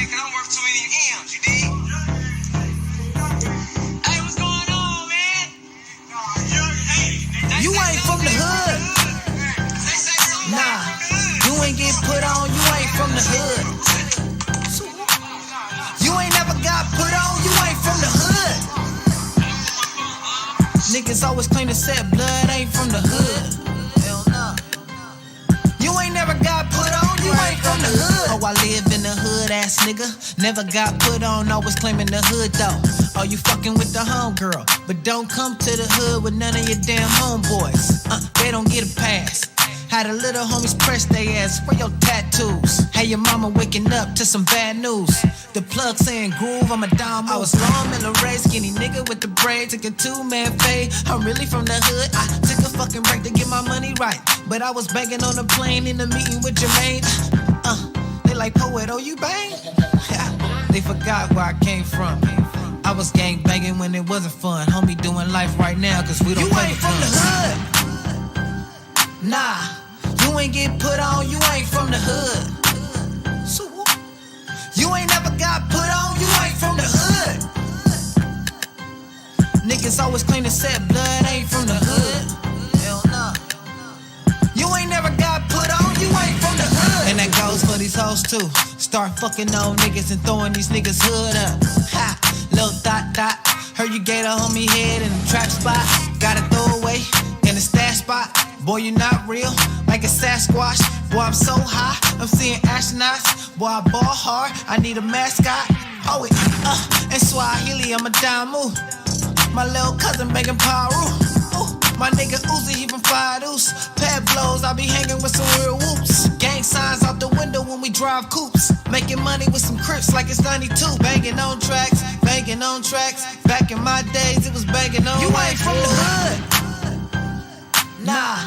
cause I'm worth too many M's, you dig? Hey, what's going on, man? You ain't from the hood. Nah, you ain't get put on, you ain't from the hood. You ain't never got put on, you ain't from the hood. Niggas always claim to set blood, ain't from the hood. Hell nah. You ain't never got put on, you ain't from the hood. Oh, I live in the hood, ass nigga. Never got put on, always claiming the hood though. Oh, you fucking with the homegirl, but don't come to the hood with none of your damn homeboys. They don't get a pass. Had the little homies press they ass for your tattoos. Hey, your mama waking up to some bad news. The plug saying groove, I'm a dime. I was long in the race, skinny nigga with the braid. Took a 2-man fade, I'm really from the hood. I took a fucking break to get my money right, but I was banging on the plane in the meeting with Jermaine. They like, poet, oh you bang? They forgot where I came from. I was gang banging when it wasn't fun. Homie doing life right now, cause we don't play with guns. You ain't from the hood. Nah, you ain't get put on, you ain't from the hood. So you ain't never got put on, you ain't from the hood. Niggas always claim to set blood, ain't from the hood. Hell nah. You ain't never got put on, you ain't from the hood. And that goes for these hoes too. Start fucking on niggas and throwing these niggas hood up. Ha, lil dot. Heard you gave a homie head in the trap spot. Gotta throw away in the stash spot. Boy, you not real, like a Sasquatch. Boy, I'm so high, I'm seeing astronauts. Boy, I ball hard, I need a mascot. Oh, and Swahili, I'm a damu. My little cousin banging Paru. My nigga Uzi, he from Fire Deuce. Pad blows, I be hanging with some real whoops. Gang signs out the window when we drive coupes. Making money with some crips like it's 92. Banging on tracks, banging on tracks. Back in my days, it was banging on. You ain't from the hood. Nah,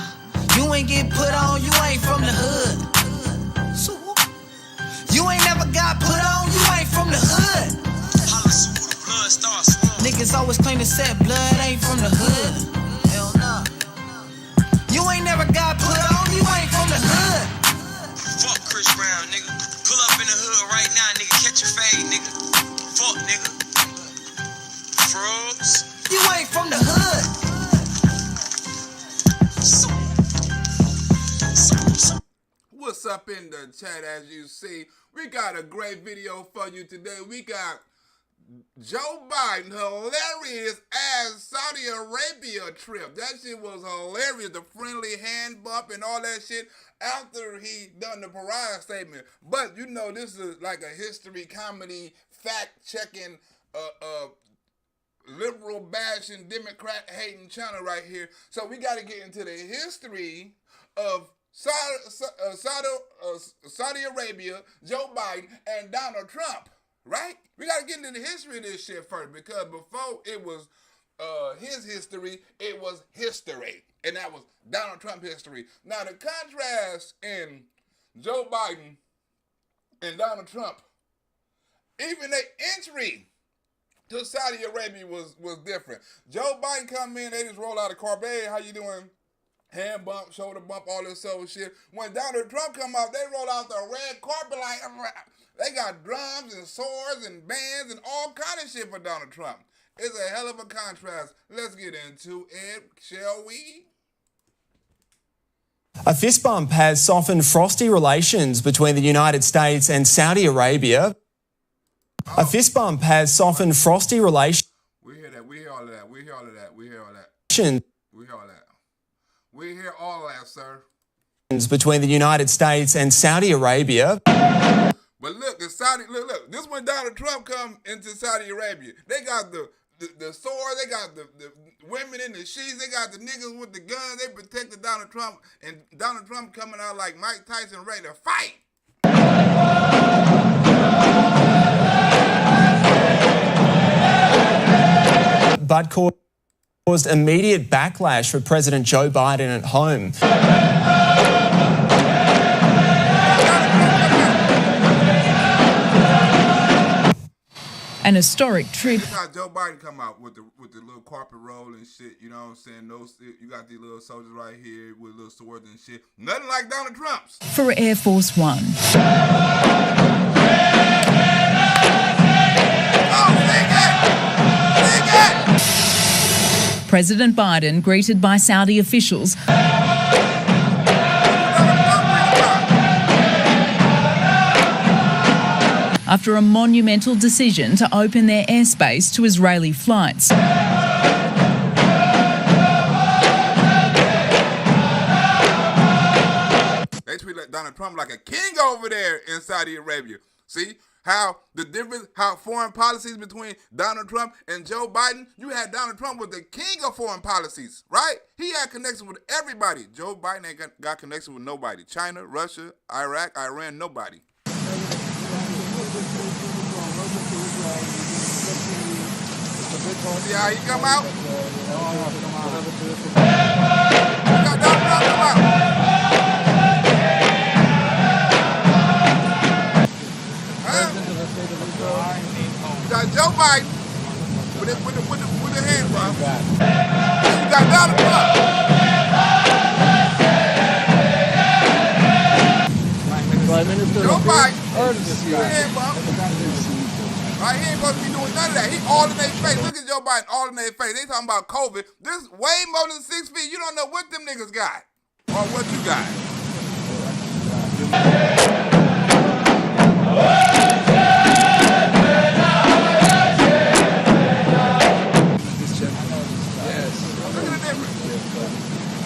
you ain't get put on, you ain't from the hood. So, you ain't never got put on, you ain't from the hood. Niggas always claim to set blood, ain't from the hood. Hell nah. You ain't never got put on, you ain't from the hood. Fuck Chris Brown, nigga. Pull up in the hood right now, nigga. Catch your fade, nigga. Fuck, nigga. Frogs. You ain't from the hood. What's up in the chat? As you see, we got a great video for you today. We got Joe Biden, hilarious as Saudi Arabia trip. That shit was hilarious. The friendly hand bump and all that shit after he done the pariah statement. But you know, this is like a history comedy, fact-checking, liberal bashing, Democrat hating channel right here. So we got to get into the history of Saudi Arabia, Joe Biden, and Donald Trump, right? We got to get into the history of this shit first, because before it was his history, it was history. And that was Donald Trump history. Now, the contrast in Joe Biden and Donald Trump, even their entry to Saudi Arabia was different. Joe Biden come in, they just roll out a car, hey, how you doing? Hand bump, shoulder bump, all this other shit. When Donald Trump come out, they roll out the red carpet like, they got drums and swords and bands and all kind of shit for Donald Trump. It's a hell of a contrast. Let's get into it, shall we? A fist bump has softened frosty relations between the United States and Saudi Arabia. A fist bump has softened frosty relations. We hear that. We hear all of that. We hear all of that. We hear all that. We hear all that. We hear all of that, sir. Between the United States and Saudi Arabia. But look, look, this when Donald Trump come into Saudi Arabia, they got the sword, they got the women in the sheets, they got the niggas with the guns, they protected Donald Trump, and Donald Trump coming out like Mike Tyson ready to fight. But caused immediate backlash for President Joe Biden at home. An historic trip. Look how Joe Biden come out with the little carpet roll and shit, you know what I'm saying? You got these little soldiers right here with little swords and shit. Nothing like Donald Trump's. For Air Force One. President Biden greeted by Saudi officials after a monumental decision to open their airspace to Israeli flights. They treat Donald Trump like a king over there in Saudi Arabia. See how the difference, how foreign policies between Donald Trump and Joe Biden, you had Donald Trump was the king of foreign policies, right? He had connection with everybody. Joe Biden ain't got connection with nobody. China, Russia, Iraq, Iran, nobody. See how he come out? You got Donald Trump come out. You got Joe Biden with the hand bump. You got Donald Trump. Joe Biden with the hand bump. Right, he ain't supposed to be doing none of that. He all in their face. Look at Joe Biden, all in their face. They talking about COVID. This way more than 6 feet. You don't know what them niggas got or what you got.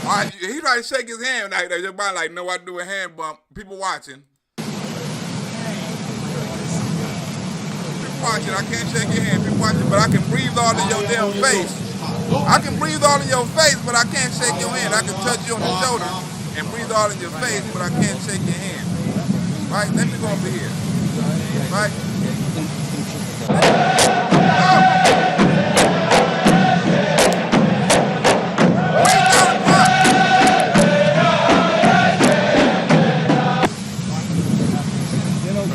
All right, he tried to shake his hand like that. Joe Biden like, no, I do a hand bump. People watching. Watching, I can't shake your hand. People watching, but I can breathe all in your damn face. I can breathe all in your face, but I can't shake your hand. I can touch you on the shoulder and breathe all in your face, but I can't shake your hand. Right? Let me go over here. Right?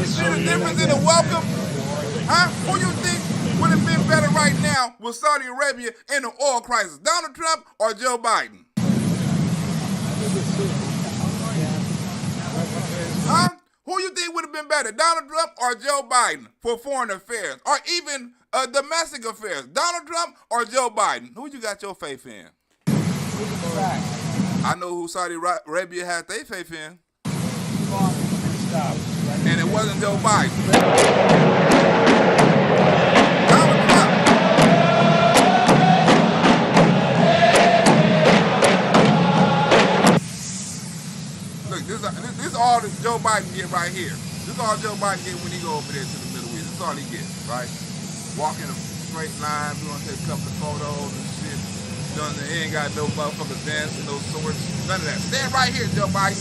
See the difference in the welcome? Huh? Who you think would have been better right now with Saudi Arabia in the oil crisis? Donald Trump or Joe Biden? Huh? Who you think would have been better, Donald Trump or Joe Biden for foreign affairs or even domestic affairs? Donald Trump or Joe Biden? Who you got your faith in? I know who Saudi Arabia had their faith in. And it wasn't Joe Biden. Donald Trump. Look, this is all that Joe Biden get right here. This is all Joe Biden get when he go over there to the Middle East. This is all he gets, right? Walking a straight line, we gonna take a couple of photos and shit. He ain't got no motherfuckers dancing, no swords, none of that. Stand right here, Joe Biden.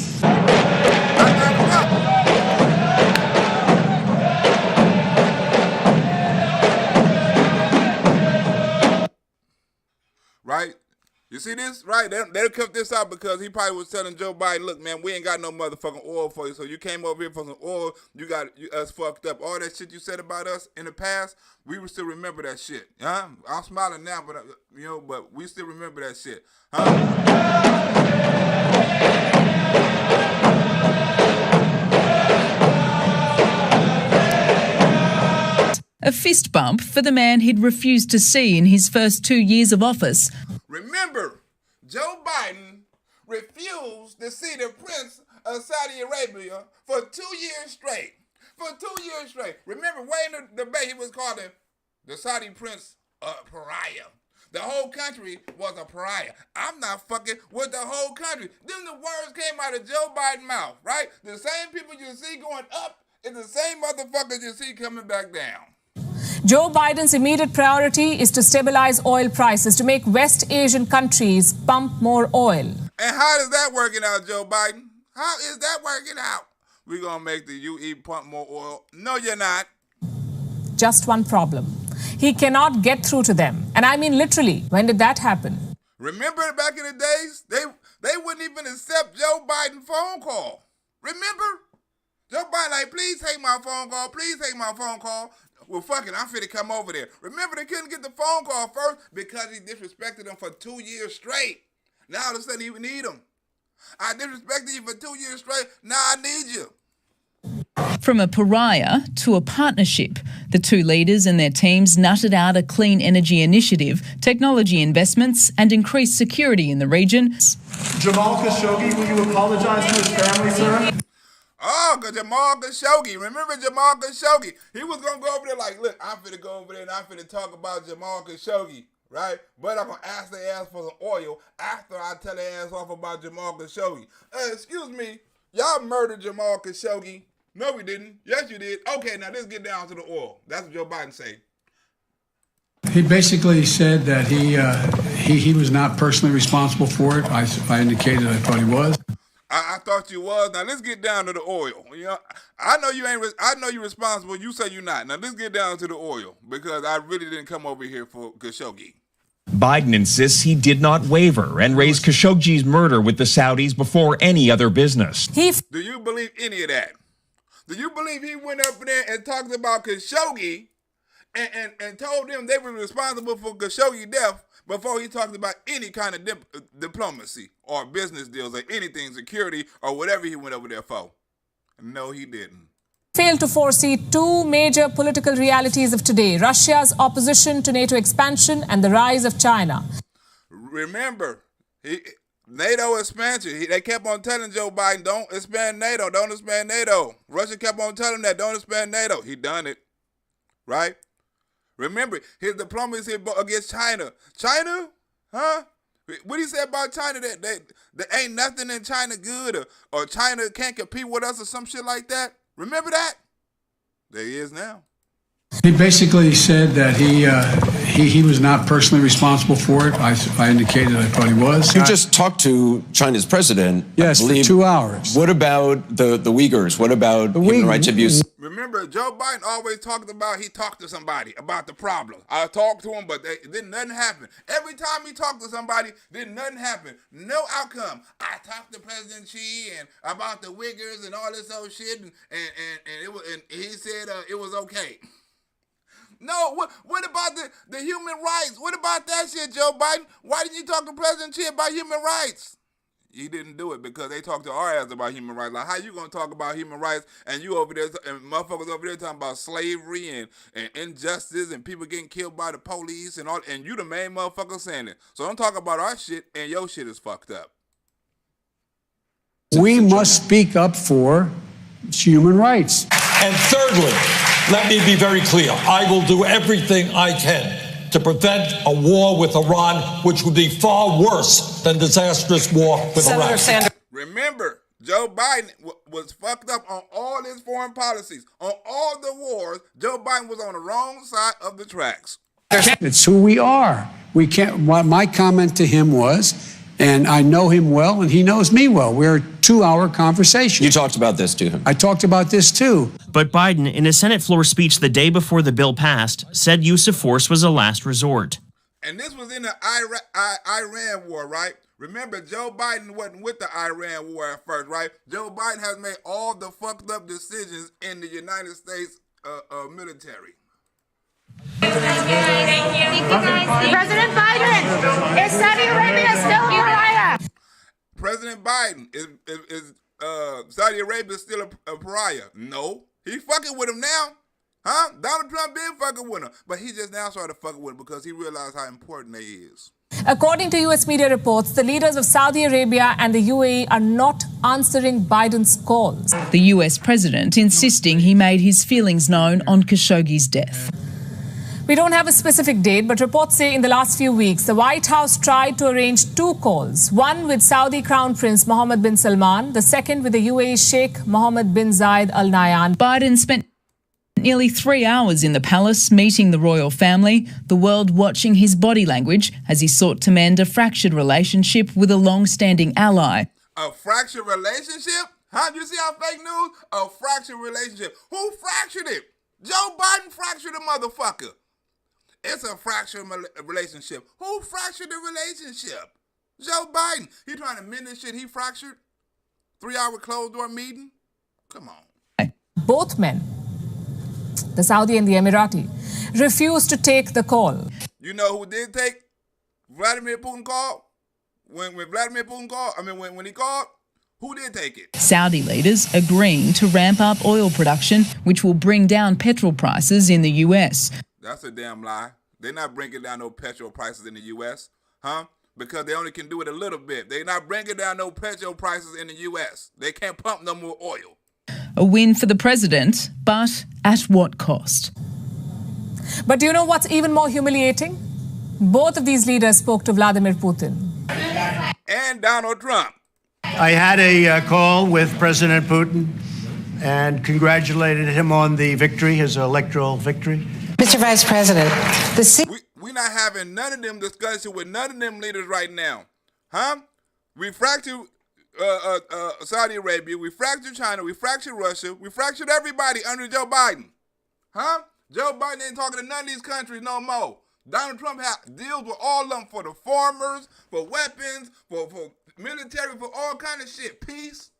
Right? You see this? Right? They cut this out because he probably was telling Joe Biden, look, man, we ain't got no motherfucking oil for you. So you came over here for some oil. You got us fucked up. All that shit you said about us in the past, we will still remember that shit. Huh? I'm smiling now, but but we still remember that shit. Huh? A fist bump for the man he'd refused to see in his first 2 years of office. Remember, Joe Biden refused to see the Prince of Saudi Arabia for 2 years straight. For 2 years straight. Remember, way in the debate, he was called the Saudi Prince a pariah. The whole country was a pariah. I'm not fucking with the whole country. Then the words came out of Joe Biden's mouth, right? The same people you see going up is the same motherfuckers you see coming back down. Joe Biden's immediate priority is to stabilize oil prices, to make West Asian countries pump more oil. And how is that working out, Joe Biden? How is that working out? We're going to make the UE pump more oil. No, you're not. Just one problem. He cannot get through to them. And I mean literally. When did that happen? Remember back in the days? They wouldn't even accept Joe Biden's phone call. Remember? Joe Biden like, please take my phone call. Please take my phone call. Well, fuck it, I'm finna come over there. Remember, they couldn't get the phone call first because he disrespected them for 2 years straight. Now all of a sudden he would need them. I disrespected you for 2 years straight. Now I need you. From a pariah to a partnership, the two leaders and their teams nutted out a clean energy initiative, technology investments and increased security in the region. Jamal Khashoggi, will you apologise to his family, sir? Oh, because Jamal Khashoggi. Remember Jamal Khashoggi? He was going to go over there like, look, I'm finna go over there and I'm finna talk about Jamal Khashoggi, right? But I'm going to ask their ass for some oil after I tell their ass off about Jamal Khashoggi. Excuse me, y'all murdered Jamal Khashoggi. No, we didn't. Yes, you did. Okay, now let's get down to the oil. That's what Joe Biden say. He basically said that he was not personally responsible for it. I indicated I thought he was. I thought you was. Now let's get down to the oil. You know, I know you ain't. I know you're responsible. You say you're not. Now let's get down to the oil because I really didn't come over here for Khashoggi. Biden insists he did not waver and raised Khashoggi's murder with the Saudis before any other business. Do you believe any of that? Do you believe he went up there and talked about Khashoggi and told them they were responsible for Khashoggi's death before he talked about any kind of diplomacy or business deals or anything, security or whatever he went over there for? No, he didn't. Failed to foresee two major political realities of today: Russia's opposition to NATO expansion and the rise of China. Remember, NATO expansion. They kept on telling Joe Biden, don't expand NATO, don't expand NATO. Russia kept on telling him that, don't expand NATO. He done it, right? Remember, his diplomacy against China. China? Huh? What he said about China, that ain't nothing in China good or China can't compete with us or some shit like that? Remember that? There he is now. He basically said that he was not personally responsible for it. I indicated I thought he was. You just talked to China's president. Yes, for 2 hours. What about the Uyghurs? What about human rights abuse? Remember, Joe Biden always talked about he talked to somebody about the problem. I talked to him, but didn't nothing happen. Every time he talked to somebody, didn't nothing happen. No outcome. I talked to President Xi and about the Uyghurs and all this old shit, and he said it was okay. No, what about the human rights? What about that shit, Joe Biden? Why didn't you talk to President Xi about human rights? He didn't do it because they talked to our ass about human rights. Like, how you gonna talk about human rights and you over there and motherfuckers over there talking about slavery and injustice and people getting killed by the police and all, and you the main motherfucker saying it. So don't talk about our shit and your shit is fucked up. We must speak up for human rights. And thirdly, let me be very clear. I will do everything I can to prevent a war with Iran, which would be far worse than disastrous war with Iraq. Remember, Joe Biden was fucked up on all his foreign policies. On all the wars, Joe Biden was on the wrong side of the tracks. It's who we are. We can't. What my comment to him was, and I know him well, and he knows me well. We're a 2-hour conversation. You talked about this to him. I talked about this too. But Biden, in a Senate floor speech the day before the bill passed, said use of force was a last resort. And this was in the Iran war, right? Remember, Joe Biden wasn't with the Iran war at first, right? Joe Biden has made all the fucked up decisions in the United States military. President Biden, is Saudi Arabia still a pariah? President Biden, is Saudi Arabia still a pariah? No. He fucking with him now. Huh? Donald Trump been fucking with him. But he just now started fucking with him because he realized how important they is. According to U.S. media reports, the leaders of Saudi Arabia and the UAE are not answering Biden's calls. The US president insisting he made his feelings known on Khashoggi's death. We don't have a specific date, but reports say in the last few weeks, the White House tried to arrange 2 calls, one with Saudi Crown Prince Mohammed bin Salman, the second with the UAE Sheikh Mohammed bin Zayed Al Nahyan. Biden spent nearly 3 hours in the palace meeting the royal family, the world watching his body language as he sought to mend a fractured relationship with a long-standing ally. A fractured relationship? Huh? You see how fake news? A fractured relationship. Who fractured it? Joe Biden fractured a motherfucker. It's a fractured relationship. Who fractured the relationship? Joe Biden. He trying to mend this shit he fractured? 3-hour closed door meeting? Come on. Both men, the Saudi and the Emirati, refused to take the call. You know who did take Vladimir Putin call? When Vladimir Putin called, when he called, Who did take it? Saudi leaders agreeing to ramp up oil production, which will bring down petrol prices in the US. That's a damn lie. They're not bringing down no petrol prices in the U.S., huh? Because they only can do it a little bit. They're not bringing down no petrol prices in the U.S. They can't pump no more oil. A win for the president, but at what cost? But do you know what's even more humiliating? Both of these leaders spoke to Vladimir Putin. And Donald Trump. I had a call with President Putin and congratulated him on the victory, his electoral victory. Mr. Vice President, we're not having none of them discussions with none of them leaders right now. Huh? We fractured Saudi Arabia, we fractured China, we fractured Russia, we fractured everybody under Joe Biden. Huh? Joe Biden ain't talking to none of these countries no more. Donald Trump deals with all of them for the farmers, for weapons, for military, for all kind of shit. Peace.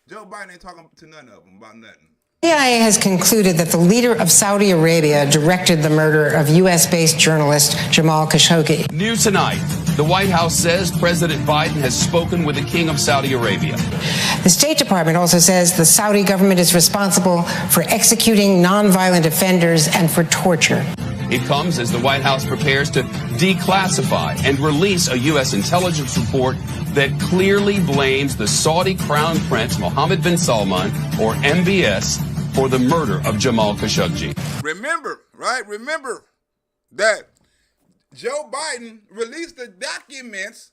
Joe Biden ain't talking to none of them about nothing. CIA has concluded that the leader of Saudi Arabia directed the murder of U.S.-based journalist Jamal Khashoggi. New tonight, the White House says President Biden has spoken with the King of Saudi Arabia. The State Department also says the Saudi government is responsible for executing nonviolent offenders and for torture. It comes as the White House prepares to declassify and release a U.S. intelligence report that clearly blames the Saudi Crown Prince Mohammed bin Salman, or MBS, for the murder of Jamal Khashoggi. Remember that Joe Biden released the documents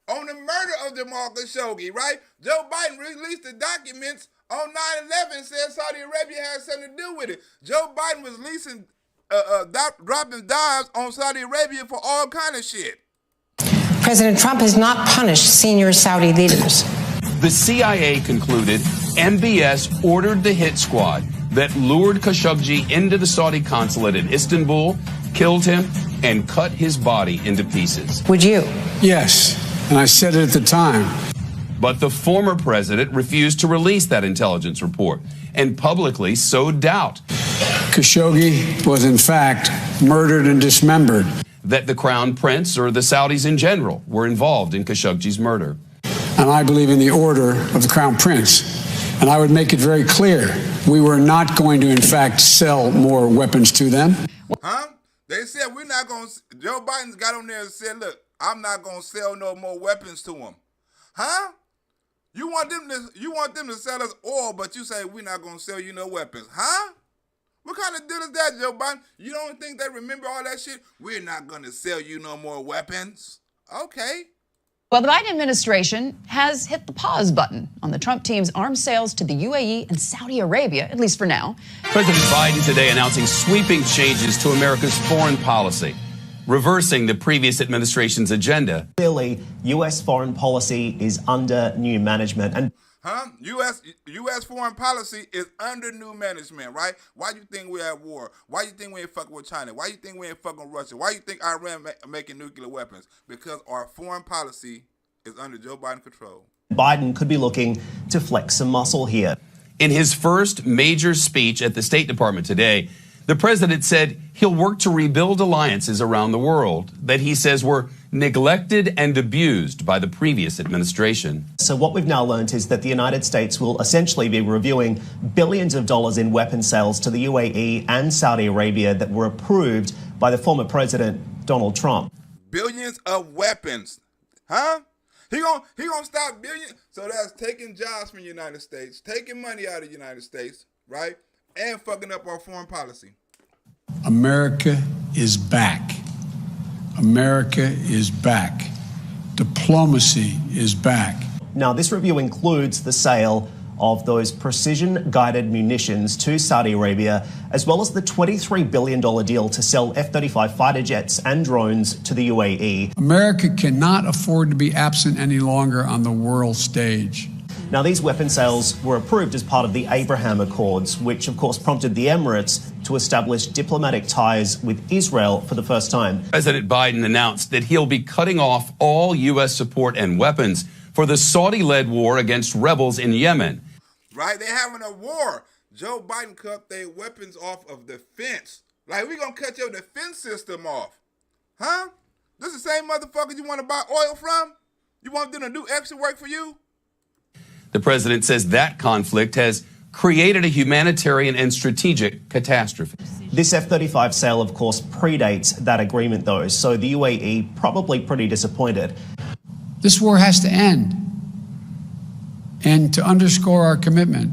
on the murder of Jamal Khashoggi, right? Joe Biden released the documents on 9/11, said Saudi Arabia had something to do with it. Joe Biden was releasing, dropping dimes on Saudi Arabia for all kind of shit. President Trump has not punished senior Saudi leaders. The CIA concluded MBS ordered the hit squad that lured Khashoggi into the Saudi consulate in Istanbul, killed him, and cut his body into pieces. Would you? Yes, and I said it at the time. But the former president refused to release that intelligence report and publicly sowed doubt. Khashoggi was in fact murdered and dismembered. That the Crown Prince or the Saudis in general were involved in Khashoggi's murder. And I believe in the order of the Crown Prince. And I would make it very clear, we were not going to, in fact, sell more weapons to them. Huh? They said we're not going to, Joe Biden got on there and said, look, I'm not going to sell no more weapons to them. Huh? You want them to sell us oil, but you say we're not going to sell you no weapons. Huh? What kind of deal is that, Joe Biden? You don't think they remember all that shit? We're not going to sell you no more weapons. Okay. Well, the Biden administration has hit the pause button on the Trump team's arms sales to the UAE and Saudi Arabia, at least for now. President Biden today announcing sweeping changes to America's foreign policy, reversing the previous administration's agenda. Clearly, U.S. foreign policy is under new management. And U.S. foreign policy is under new management, right? Why you think we're at war? Why you think we ain't fucking with China? Why you think we ain't fucking with Russia? Why you think Iran making nuclear weapons? Because our foreign policy is under Joe Biden control. Biden could be looking to flex some muscle here. In his first major speech at the State Department today, the president said he'll work to rebuild alliances around the world that he says were neglected and abused by the previous administration. So what we've now learned is that the United States will essentially be reviewing billions of dollars in weapon sales to the UAE and Saudi Arabia that were approved by the former president, Donald Trump. Billions of weapons. Huh? He gonna stop billions. So that's taking jobs from the United States, taking money out of the United States, right? And fucking up our foreign policy. America is back. America is back. Diplomacy is back. Now, this review includes the sale of those precision-guided munitions to Saudi Arabia, as well as the $23 billion deal to sell F-35 fighter jets and drones to the UAE. America cannot afford to be absent any longer on the world stage. Now, these weapon sales were approved as part of the Abraham Accords, which, of course, prompted the Emirates to establish diplomatic ties with Israel for the first time. President Biden announced that he'll be cutting off all U.S. support and weapons for the Saudi-led war against rebels in Yemen. Right? They're having a war. Joe Biden cut their weapons off of defense. Like, we gonna cut your defense system off. Huh? This is the same motherfuckers you want to buy oil from? You want them to do extra work for you? The president says that conflict has created a humanitarian and strategic catastrophe. This F-35 sale, of course, predates that agreement, though, so the UAE probably pretty disappointed. This war has to end. And to underscore our commitment,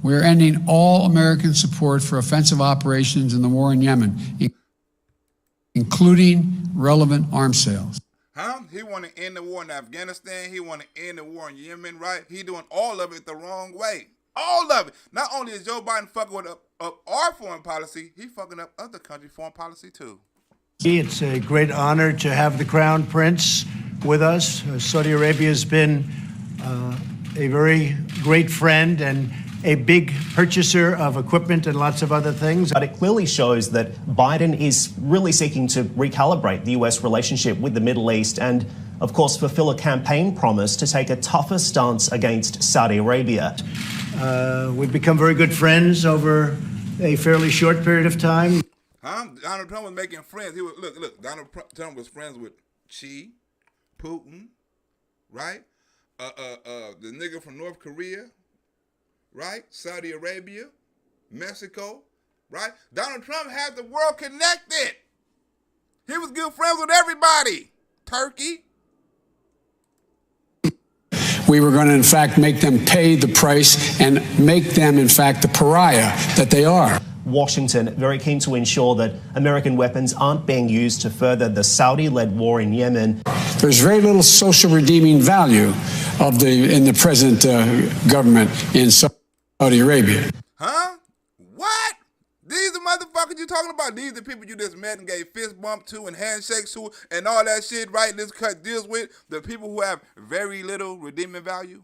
we're ending all American support for offensive operations in the war in Yemen, including relevant arms sales. Huh? He want to end the war in Afghanistan. He want to end the war in Yemen, right? He doing all of it the wrong way. All of it. Not only is Joe Biden fucking with up our foreign policy, he fucking up other countries' foreign policy too. It's a great honor to have the Crown Prince with us. Saudi Arabia has been a very great friend and a big purchaser of equipment and lots of other things. But it clearly shows that Biden is really seeking to recalibrate the US relationship with the Middle East and, of course, fulfill a campaign promise to take a tougher stance against Saudi Arabia. We've become very good friends over a fairly short period of time. Huh? Donald Trump was making friends. He was look. Donald Trump was friends with Xi, Putin, right? The nigga from North Korea, right? Saudi Arabia, Mexico, right? Donald Trump had the world connected. He was good friends with everybody. Turkey. We were going to, in fact, make them pay the price and make them, in fact, the pariah that they are. Washington very keen to ensure that American weapons aren't being used to further the Saudi-led war in Yemen. There's very little social redeeming value in the present government in Saudi Arabia. Huh? What? These the motherfuckers you talking about? These the people you just met and gave fist bump to and handshakes to and all that shit, right? This cut deals with the people who have very little redeeming value.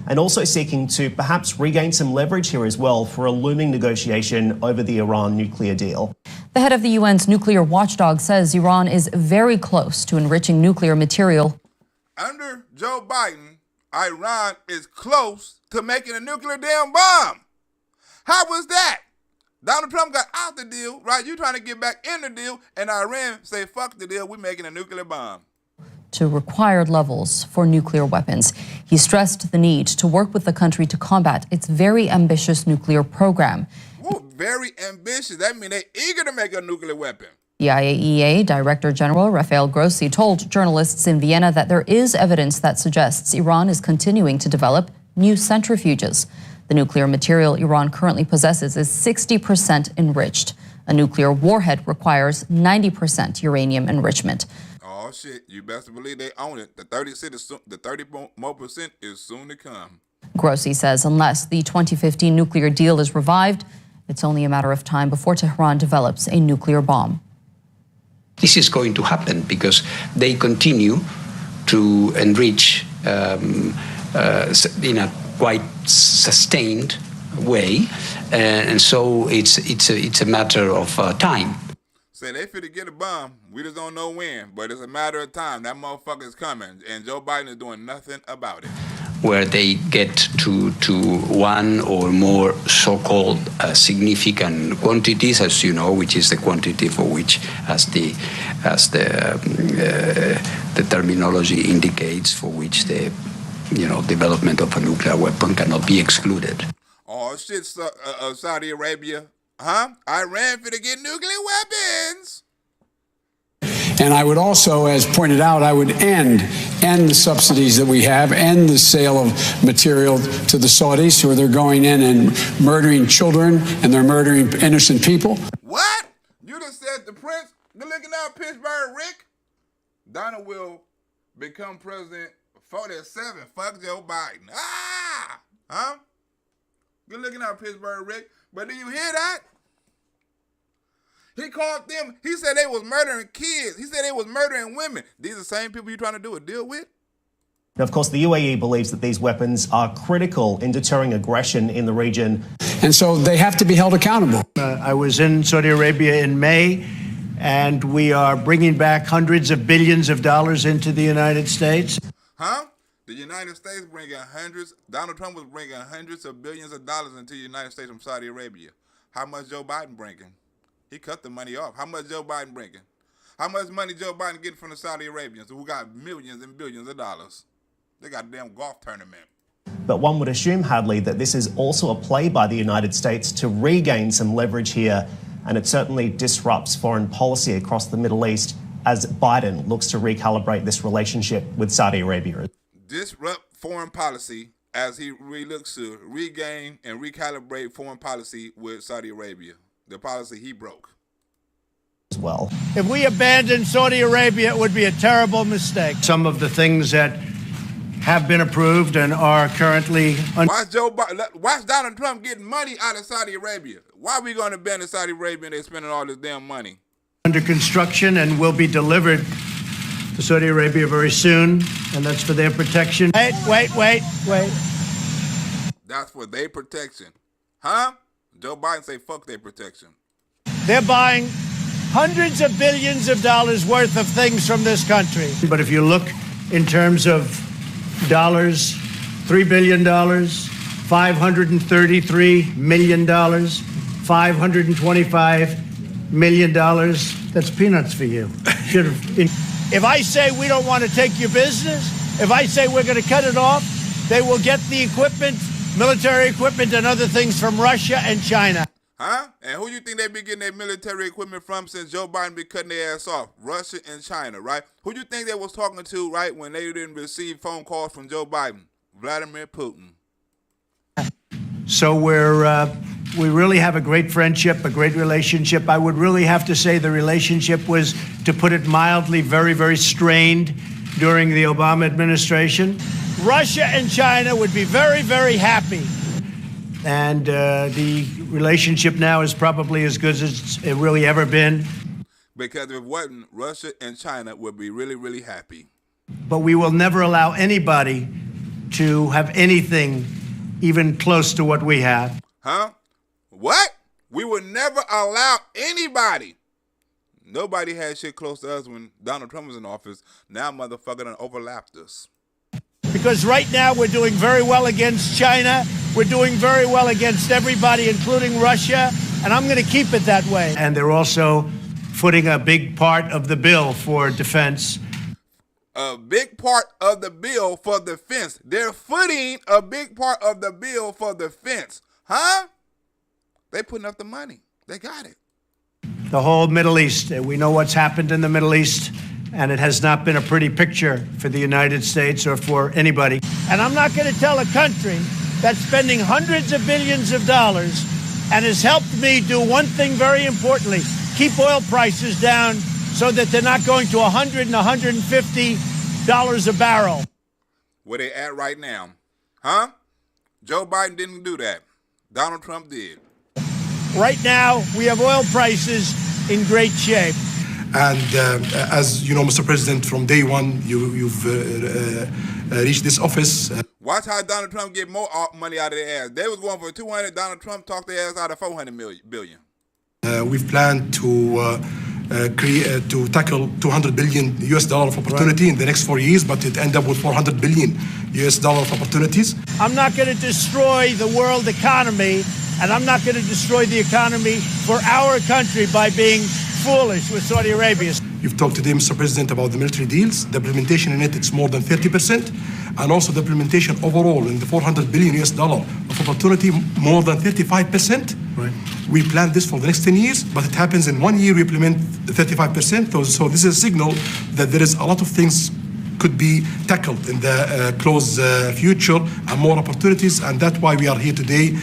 And also seeking to perhaps regain some leverage here as well for a looming negotiation over the Iran nuclear deal. The head of the UN's nuclear watchdog says Iran is very close to enriching nuclear material. Under Joe Biden, Iran is close to making a nuclear damn bomb. How was that? Donald Trump got out the deal, right? You trying to get back in the deal, and Iran say, fuck the deal, we're making a nuclear bomb. To required levels for nuclear weapons. He stressed the need to work with the country to combat its very ambitious nuclear program. Ooh, very ambitious. That means they're eager to make a nuclear weapon. The IAEA Director General Rafael Grossi told journalists in Vienna that there is evidence that suggests Iran is continuing to develop new centrifuges. The nuclear material Iran currently possesses is 60% enriched. A nuclear warhead requires 90% uranium enrichment. Oh shit! You best believe they own it. The 30 more percent is soon to come. Grossi says unless the 2015 nuclear deal is revived, it's only a matter of time before Tehran develops a nuclear bomb. This is going to happen because they continue to enrich in a quite sustained way, and so it's a matter of time. Say they finna get a bomb. We just don't know when, but it's a matter of time. That motherfucker's coming, and Joe Biden is doing nothing about it. Where they get to one or more so-called significant quantities, as you know, which is the quantity for which, as the terminology indicates, for which the development of a nuclear weapon cannot be excluded. Oh shit, Saudi Arabia. Huh? Iran finna get nuclear weapons. And I would also, as pointed out, I would end the subsidies that we have, end the sale of material to the Saudis, where they're going in and murdering children and they're murdering innocent people. What? You just said the prince? Good looking out, Pittsburgh Rick. Donald will become president 47. Fuck Joe Biden. Ah! Huh? Good looking out, Pittsburgh Rick. But do you hear that? He called them, he said they was murdering kids. He said they was murdering women. These are the same people you're trying to do a deal with? Now, of course, the UAE believes that these weapons are critical in deterring aggression in the region. And so they have to be held accountable. I was in Saudi Arabia in May, and we are bringing back hundreds of billions of dollars into the United States. Huh? The United States bringing hundreds, Donald Trump was bringing hundreds of billions of dollars into the United States from Saudi Arabia. How much Joe Biden bringing? He cut the money off. How much Joe Biden bringing? How much money Joe Biden getting from the Saudi Arabians who got millions and billions of dollars? They got a damn golf tournament. But one would assume, Hadley, that this is also a play by the United States to regain some leverage here, and it certainly disrupts foreign policy across the Middle East as Biden looks to recalibrate this relationship with Saudi Arabia. Disrupt foreign policy as he looks to regain and recalibrate foreign policy with Saudi Arabia, the policy he broke. As well. If we abandoned Saudi Arabia, it would be a terrible mistake. Some of the things that have been approved and are currently... Watch Donald Trump getting money out of Saudi Arabia. Why are we going to abandon Saudi Arabia and they're spending all this damn money? Under construction and will be delivered to Saudi Arabia very soon, and that's for their protection. Wait. That's for their protection. Huh? Joe Biden say fuck their protection. They're buying hundreds of billions of dollars worth of things from this country. But if you look in terms of dollars, $3 billion, $533 million, $525 million, that's peanuts for you. If I say we don't want to take your business, if I say we're going to cut it off, they will get the equipment, military equipment and other things from Russia and China. Huh? And who you think they be getting their military equipment from since Joe Biden be cutting their ass off? Russia and China, right? Who you think they was talking to, right, when they didn't receive phone calls from Joe Biden? Vladimir Putin. So we really have a great friendship, a great relationship. I would really have to say the relationship was, to put it mildly, very, very strained during the Obama administration. Russia and China would be very, very happy. And the relationship now is probably as good as it really ever been. Because if it wasn't, Russia and China would be really, really happy. But we will never allow anybody to have anything even close to what we have. Huh? What? We would never allow anybody. Nobody had shit close to us when Donald Trump was in office. Now motherfucker done overlapped us. Because right now we're doing very well against China. We're doing very well against everybody, including Russia. And I'm going to keep it that way. And they're also footing a big part of the bill for defense. A big part of the bill for defense. They're footing a big part of the bill for defense. Huh? They putting up the money. They got it. The whole Middle East. We know what's happened in the Middle East, and it has not been a pretty picture for the United States or for anybody. And I'm not going to tell a country that's spending hundreds of billions of dollars and has helped me do one thing very importantly, keep oil prices down so that they're not going to $100 and $150 a barrel. Where they at right now. Huh? Joe Biden didn't do that. Donald Trump did. Right now, we have oil prices in great shape. And as you know, Mr. President, from day one, you've reached this office. Watch how Donald Trump get more money out of their ass. They was going for 200. Donald Trump talked their ass out of 400 billion. We've planned to tackle $200 billion of opportunity in the next 4 years, but it end up with $400 billion of opportunities. I'm not going to destroy the world economy, and I'm not going to destroy the economy for our country by being foolish with Saudi Arabia. You've talked today, Mr. President, about the military deals. The implementation in it's more than 30%, and also the implementation overall in the $400 billion of opportunity, more than 35%. Right. We planned this for the next 10 years, but it happens in 1 year we implement the 35%. So this is a signal that there is a lot of things could be tackled in the close future and more opportunities, and that's why we are here today,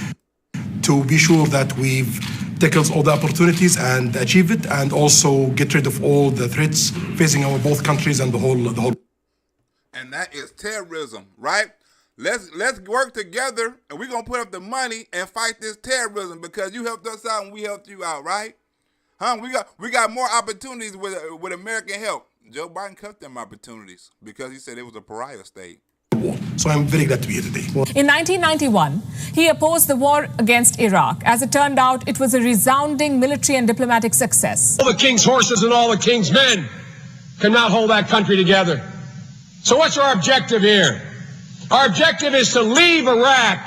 to be sure that we've tackled all the opportunities and achieve it, and also get rid of all the threats facing our both countries and the whole. And that is terrorism, right? Let's work together, and we're gonna put up the money and fight this terrorism, because you helped us out and we helped you out, right? Huh? We got more opportunities with American help. Joe Biden cut them opportunities because he said it was a pariah state. So I'm very glad to be here today. In 1991, he opposed the war against Iraq. As it turned out, it was a resounding military and diplomatic success. All the king's horses and all the king's men cannot hold that country together. So what's our objective here? Our objective is to leave Iraq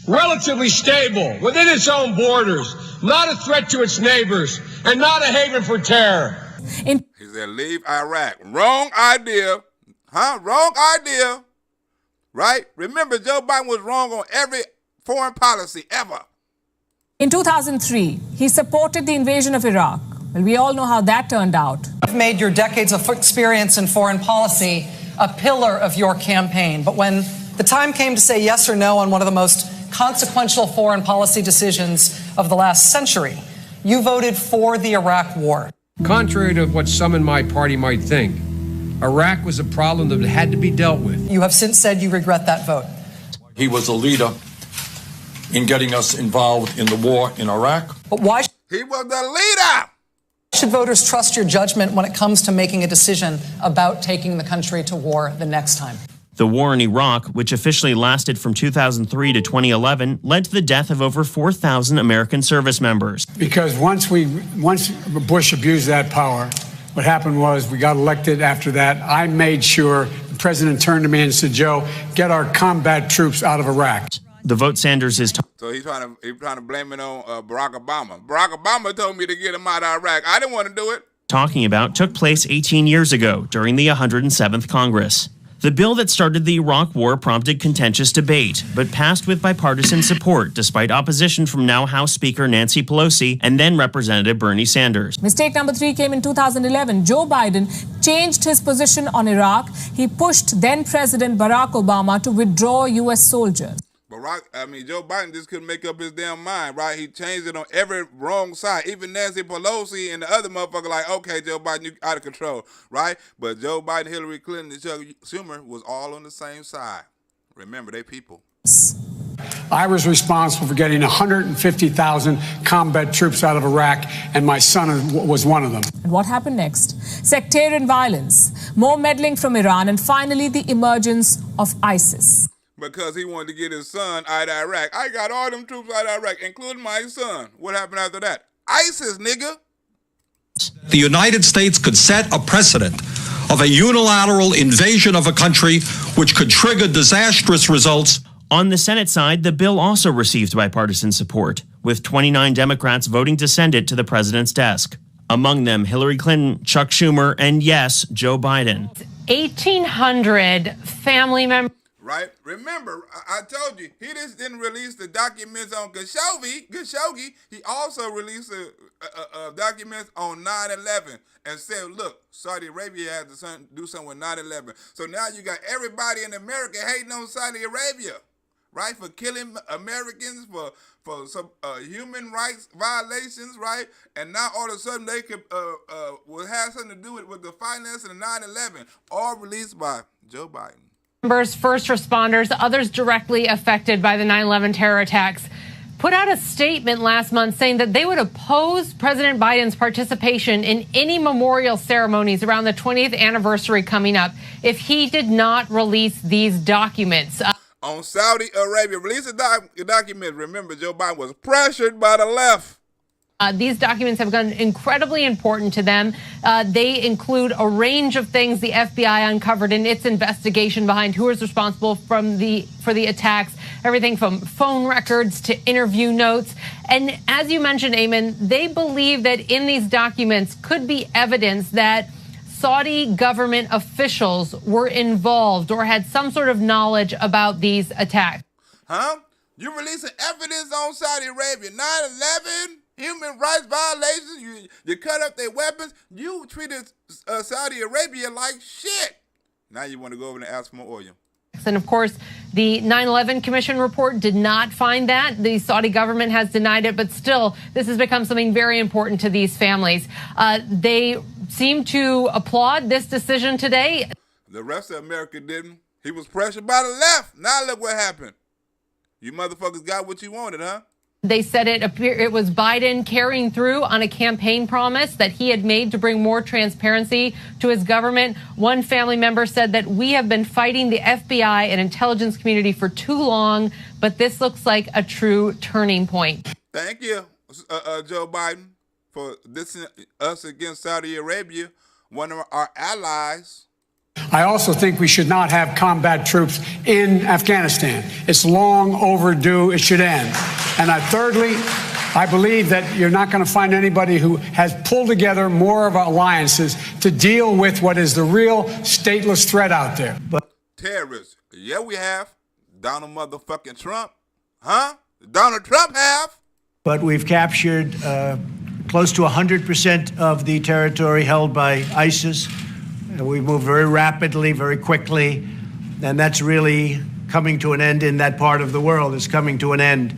relatively stable, within its own borders, not a threat to its neighbors, and not a haven for terror. He said, leave Iraq. Wrong idea. Huh? Wrong idea. right? Remember, Joe Biden was wrong on every foreign policy ever. In 2003, he supported the invasion of Iraq. Well, we all know how that turned out. You've made your decades of experience in foreign policy a pillar of your campaign. But when the time came to say yes or no on one of the most consequential foreign policy decisions of the last century, you voted for the Iraq War. Contrary to what some in my party might think, Iraq was a problem that had to be dealt with. You have since said you regret that vote. He was a leader in getting us involved in the war in Iraq. But why He was the leader. should voters trust your judgment when it comes to making a decision about taking the country to war the next time? The war in Iraq, which officially lasted from 2003 to 2011, led to the death of over 4,000 American service members. Because once Bush abused that power, what happened was we got elected after that. I made sure the president turned to me and said, Joe, get our combat troops out of Iraq. The vote Sanders is So he's trying to blame it on Barack Obama. Barack Obama told me to get him out of Iraq. I didn't want to do it. talking about took place 18 years ago during the 107th Congress. The bill that started the Iraq War prompted contentious debate, but passed with bipartisan support despite opposition from now House Speaker Nancy Pelosi and then Representative Bernie Sanders. Mistake number 3 came in 2011. Joe Biden changed his position on Iraq. He pushed then President Barack Obama to withdraw U.S. soldiers. Joe Biden just couldn't make up his damn mind, right? He changed it on every wrong side. Even Nancy Pelosi and the other motherfucker like, okay, Joe Biden, you out of control, right? But Joe Biden, Hillary Clinton, and Chuck Schumer was all on the same side. Remember, they people. I was responsible for getting 150,000 combat troops out of Iraq, and my son was one of them. And what happened next? Sectarian violence, more meddling from Iran, and finally the emergence of ISIS. Because he wanted to get his son out of Iraq. I got all them troops out of Iraq, including my son. What happened after that? ISIS, nigga. The United States could set a precedent of a unilateral invasion of a country which could trigger disastrous results. On the Senate side, the bill also received bipartisan support, with 29 Democrats voting to send it to the president's desk. Among them, Hillary Clinton, Chuck Schumer, and yes, Joe Biden. 1,800 family members. Right? Remember, I told you, he just didn't release the documents on Khashoggi. He also released documents on 9/11 and said, look, Saudi Arabia had to do something with 9/11. So now you got everybody in America hating on Saudi Arabia, right? For killing Americans, for some human rights violations, right? And now all of a sudden they could will have something to do with the financing of 9/11, all released by Joe Biden. First responders, others directly affected by the 9/11 terror attacks, put out a statement last month saying that they would oppose President Biden's participation in any memorial ceremonies around the 20th anniversary coming up if he did not release these documents. On Saudi Arabia, release the document. Remember, Joe Biden was pressured by the left. These documents have been incredibly important to them. They include a range of things the FBI uncovered in its investigation behind who is responsible for the attacks, everything from phone records to interview notes. And as you mentioned, Eamon, they believe that in these documents could be evidence that Saudi government officials were involved or had some sort of knowledge about these attacks. Huh? You releasing evidence on Saudi Arabia, 9/11? Human rights violations, you cut up their weapons, you treated Saudi Arabia like shit. Now you want to go over and ask for more oil. And of course, the 9/11 Commission report did not find that. The Saudi government has denied it, but still, this has become something very important to these families. They seem to applaud this decision today. The rest of America didn't. He was pressured by the left. Now look what happened. You motherfuckers got what you wanted, huh? They said it was Biden carrying through on a campaign promise that he had made to bring more transparency to his government. One family member said that we have been fighting the FBI and intelligence community for too long, but this looks like a true turning point. Thank you, Joe Biden, for dissing us against Saudi Arabia, one of our allies. I also think we should not have combat troops in Afghanistan. It's long overdue. It should end. And thirdly, I believe that you're not going to find anybody who has pulled together more of alliances to deal with what is the real stateless threat out there. Terrorists. Yeah, we have. Donald motherfucking Trump. Huh? Donald Trump have. But we've captured close to 100% of the territory held by ISIS. We've moved very rapidly, very quickly, and that's really coming to an end in that part of the world. It's coming to an end.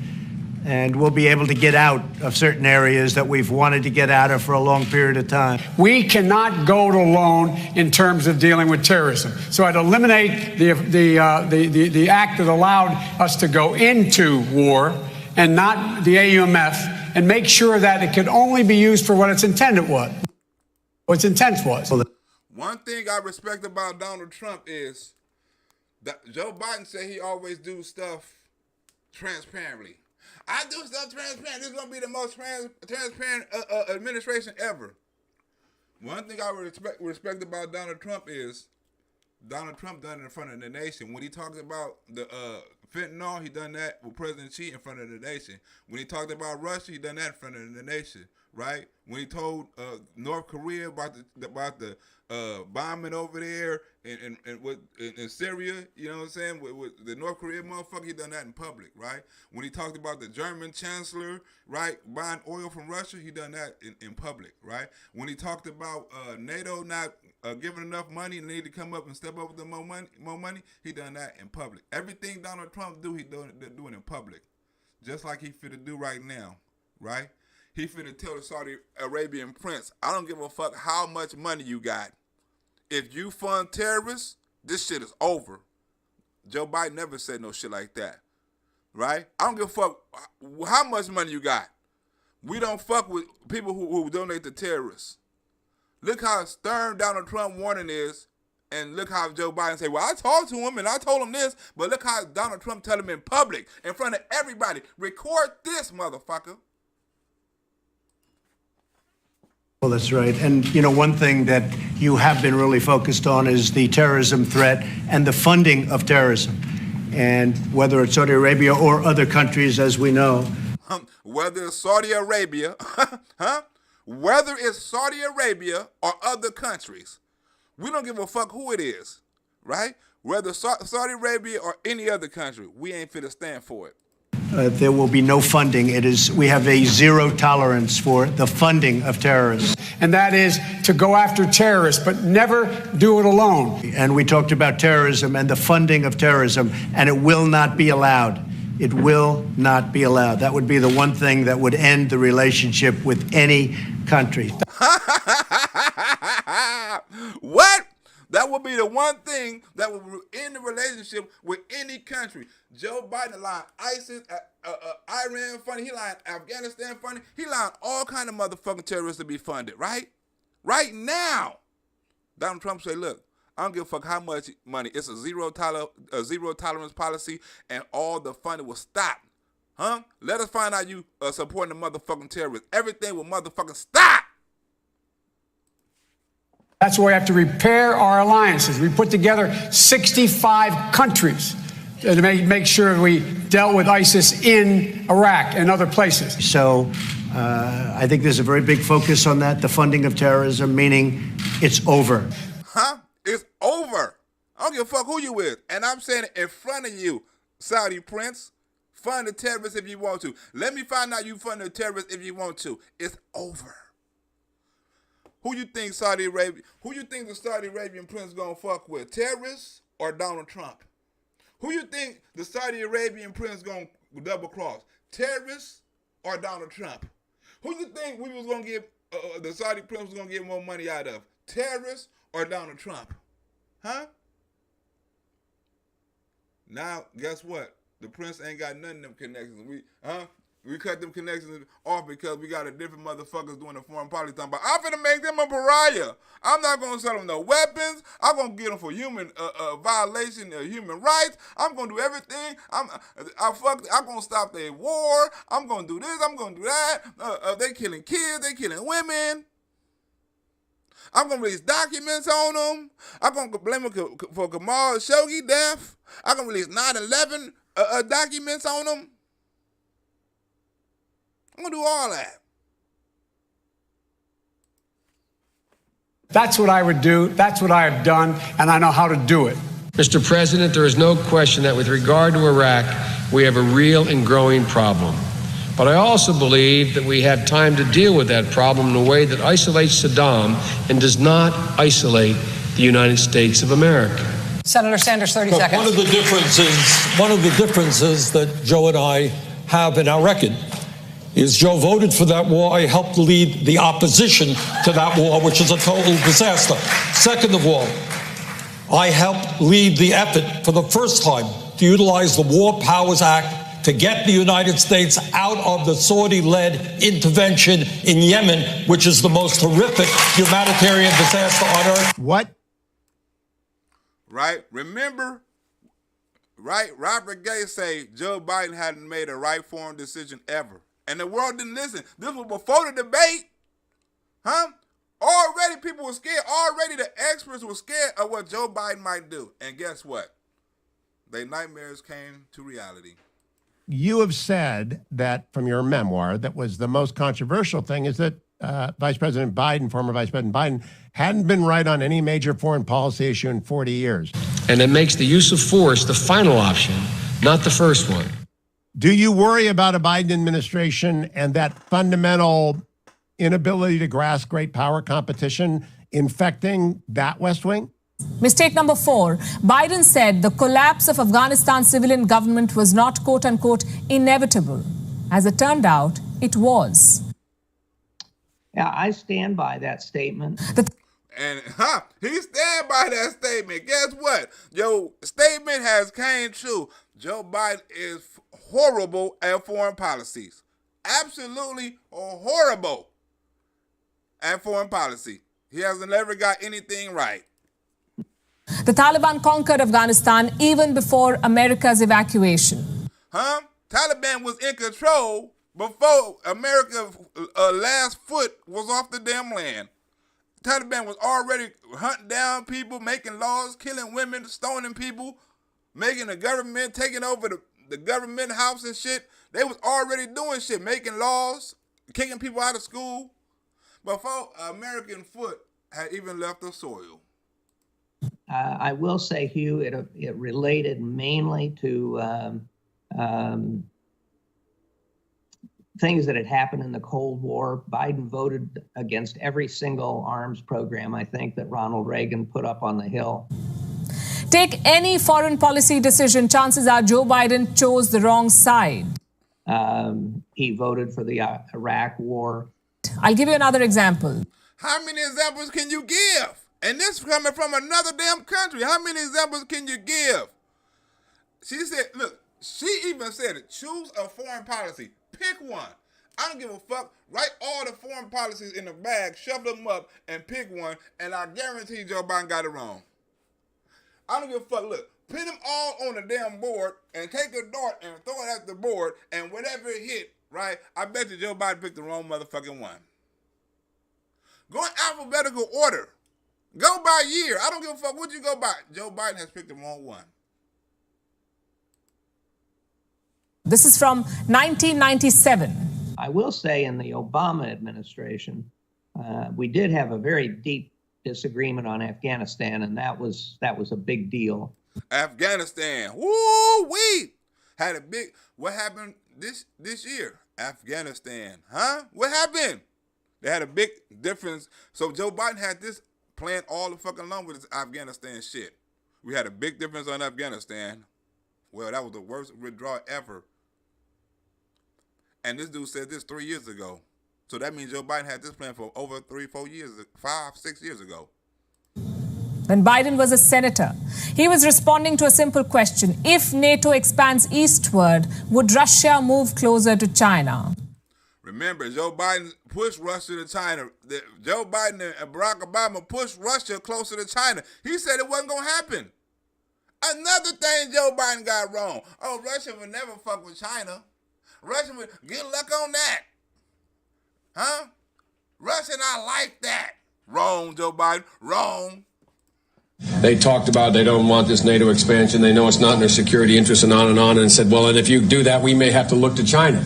And we'll be able to get out of certain areas that we've wanted to get out of for a long period of time. We cannot go it alone in terms of dealing with terrorism. So I'd eliminate the act that allowed us to go into war and not the AUMF, and make sure that it could only be used for what its intent was. One thing I respect about Donald Trump is that Joe Biden said he always do stuff transparently. I do stuff transparent. This is going to be the most transparent administration ever. One thing I respect about Donald Trump is Donald Trump done it in front of the nation. When he talked about the fentanyl, he done that with President Xi in front of the nation. When he talked about Russia, he done that in front of the nation, right? When he told North Korea about the bombing over there in Syria, you know what I'm saying, with the North Korea motherfucker, he done that in public, right? When he talked about the German chancellor, right, buying oil from Russia, he done that in public, right? When he talked about NATO not giving enough money and they need to come up and step up with more money, he done that in public. Everything Donald Trump do, he doing in public, just like he finna do right now, right? He finna tell the Saudi Arabian prince, I don't give a fuck how much money you got. If you fund terrorists, this shit is over. Joe Biden never said no shit like that, right? I don't give a fuck how much money you got. We don't fuck with people who donate to terrorists. Look how stern Donald Trump warning is, and look how Joe Biden say, well, I talked to him and I told him this, but look how Donald Trump tell him in public, in front of everybody, record this, motherfucker. Well, that's right. And, you know, one thing that you have been really focused on is the terrorism threat and the funding of terrorism. And whether it's Saudi Arabia or other countries, as we know. Whether it's Saudi Arabia, whether it's Saudi Arabia or other countries, we don't give a fuck who it is, right? Whether Saudi Arabia or any other country, we ain't finna stand for it. There will be no funding. We have a zero tolerance for the funding of terrorists. And that is to go after terrorists, but never do it alone. And we talked about terrorism and the funding of terrorism, and it will not be allowed. It will not be allowed. That would be the one thing that would end the relationship with any country. What? That would be the one thing that would end the relationship with any country. Joe Biden lying ISIS, Iran funding. He lying Afghanistan funding. He lying all kind of motherfucking terrorists to be funded, right? Right now. Donald Trump say, look, I don't give a fuck how much money. It's a zero tolerance policy, and all the funding will stop. Huh? Let us find out you supporting the motherfucking terrorists. Everything will motherfucking stop. That's why we have to repair our alliances. We put together 65 countries to make sure we dealt with ISIS in Iraq and other places. So I think there's a very big focus on that, the funding of terrorism, meaning it's over. Huh? It's over. I don't give a fuck who you with. And I'm saying it in front of you, Saudi prince. Fund the terrorists if you want to. Let me find out you fund the terrorists if you want to. It's over. Who you think the Saudi Arabian prince gonna fuck with? Terrorists or Donald Trump? Who you think the Saudi Arabian prince gonna double cross? Terrorists or Donald Trump? Who you think we was gonna get the Saudi prince was gonna get more money out of? Terrorists or Donald Trump? Huh? Now, guess what? The prince ain't got none of them connections. We cut them connections off because we got a different motherfuckers doing the foreign policy time. But I'm finna make them a pariah. I'm not gonna sell them no weapons. I'm gonna get them for human violation of human rights. I'm gonna do everything. I'm gonna stop their war. I'm gonna do this. I'm gonna do that. They killing kids. They killing women. I'm gonna release documents on them. I'm gonna blame them for Jamal Khashoggi death. I'm gonna release 9/11 documents on them. I'm going to do all that. That's what I would do. That's what I have done, and I know how to do it. Mr. President, there is no question that with regard to Iraq, we have a real and growing problem. But I also believe that we have time to deal with that problem in a way that isolates Saddam and does not isolate the United States of America. Senator Sanders, 30 seconds. One of the differences that Joe and I have in our record is Joe voted for that war. I helped lead the opposition to that war, which is a total disaster. Second of all, I helped lead the effort for the first time to utilize the War Powers Act to get the United States out of the Saudi-led intervention in Yemen, which is the most horrific humanitarian disaster on earth. What? Right? Remember, right? Robert Gates say Joe Biden hadn't made a right foreign decision ever. And the world didn't listen. This was before the debate. Huh? Already people were scared. Already the experts were scared of what Joe Biden might do. And guess what? Their nightmares came to reality. You have said that from your memoir that was the most controversial thing is that Vice President Biden, former Vice President Biden, hadn't been right on any major foreign policy issue in 40 years. And it makes the use of force the final option, not the first one. Do you worry about a Biden administration and that fundamental inability to grasp great power competition infecting that West Wing? Mistake number 4. Biden said the collapse of Afghanistan's civilian government was not, quote unquote, inevitable. As it turned out, it was. Yeah, I stand by that statement. And he stand by that statement. Guess what? Your statement has came true. Joe Biden is horrible at foreign policies. Absolutely horrible at foreign policy. He hasn't ever got anything right. The Taliban conquered Afghanistan even before America's evacuation. Taliban was in control before America's last foot was off the damn land. Taliban was already hunting down people, making laws, killing women, stoning people, making the government, taking over the government house and shit. They was already doing shit, making laws, kicking people out of school before American foot had even left the soil. I will say, Hugh, it related mainly to things that had happened in the Cold War. Biden voted against every single arms program, I think, that Ronald Reagan put up on the Hill. Take any foreign policy decision, chances are Joe Biden chose the wrong side. He voted for the Iraq war. I'll give you another example. How many examples can you give? And this coming from another damn country. How many examples can you give? She said, look, she even said it. Choose a foreign policy. Pick one. I don't give a fuck. Write all the foreign policies in the bag, shove them up, and pick one, and I guarantee Joe Biden got it wrong. I don't give a fuck. Look, put them all on the damn board and take a dart and throw it at the board, and whatever it hit, right, I bet you Joe Biden picked the wrong motherfucking one. Go in alphabetical order. Go by year. I don't give a fuck what you go by. Joe Biden has picked the wrong one. This is from 1997. I will say in the Obama administration, we did have a very deep disagreement on Afghanistan, and that was a big deal. Afghanistan. Woo-wee. Had a big, what happened this year? Afghanistan. What happened? They had a big difference. So Joe Biden had this plan all the fucking along with this Afghanistan shit. We had a big difference on Afghanistan. Well, that was the worst withdrawal ever. And this dude said this 3 years ago. So that means Joe Biden had this plan for over 3-4 years, 5-6 years ago. When Biden was a senator, he was responding to a simple question. If NATO expands eastward, would Russia move closer to China? Remember, Joe Biden pushed Russia to China. Joe Biden and Barack Obama pushed Russia closer to China. He said it wasn't going to happen. Another thing Joe Biden got wrong. Oh, Russia would never fuck with China. Russia would get luck on that. Russia not like that. Wrong, Joe Biden. Wrong. They talked about they don't want this NATO expansion. They know it's not in their security interests and on, and said, well, and if you do that, we may have to look to China.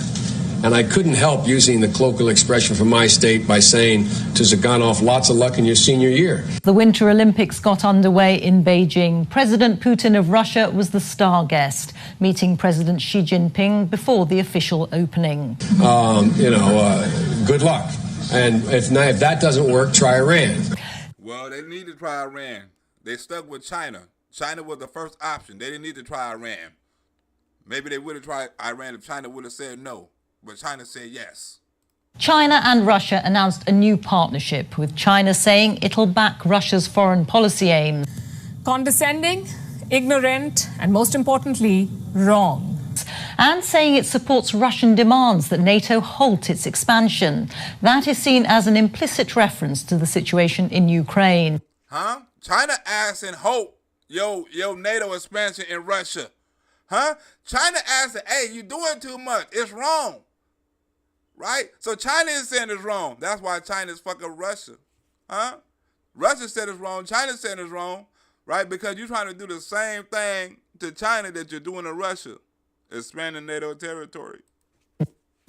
And I couldn't help using the colloquial expression from my state by saying to Zyganov, lots of luck in your senior year. The Winter Olympics got underway in Beijing. President Putin of Russia was the star guest, meeting President Xi Jinping before the official opening. Good luck. And if that doesn't work, try Iran. Well, they need to try Iran. They stuck with China. China was the first option. They didn't need to try Iran. Maybe they would have tried Iran if China would have said no. But China said yes. China and Russia announced a new partnership, with China saying it'll back Russia's foreign policy aims. Condescending, ignorant, and most importantly, wrong. And saying it supports Russian demands that NATO halt its expansion. That is seen as an implicit reference to the situation in Ukraine. Huh? China asked and hope yo NATO expansion in Russia. Huh? China asked, hey, you doing too much. It's wrong. Right? So China is saying it's wrong. That's why China is fucking Russia. Huh? Russia said it's wrong. China said it's wrong. Right? Because you're trying to do the same thing to China that you're doing to Russia. Expanding NATO territory.